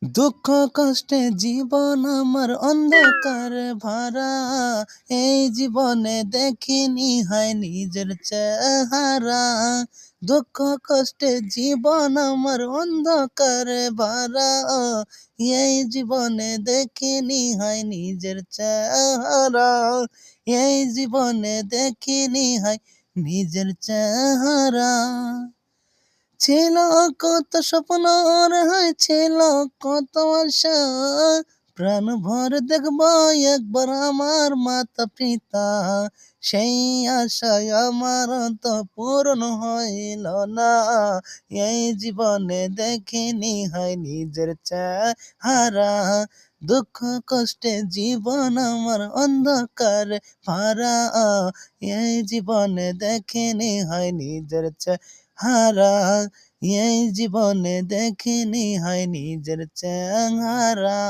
দুঃখ কষ্টে জীবন আমার অন্ধকারে ভরা, এই জীবনে দেখিনি হয় নিজের চেহারা। দুঃখ কষ্টে জীবন আমার অন্ধকারে ভরা, এই জীবনে দেখিনি হয় নিজের চেহারা। এই জীবনে দেখিনি হয় নিজের চেহারা। ছিল কত স্বপ্ন ছিল কত আশা, প্রাণ ভরে দেখব একবার আমার মাতা পিতা। সেই আশায় আমার তো পূরণ হইল না, এই জীবনে দেখিনি হয় নিজের চেহারা। দুঃখ কষ্টে জীবন আমার অন্ধকার ভরা, এই জীবনে দেখিনি হয় নিজের চেহারা। এই জীবনে দেখিনি হয় নিজের চেহারা।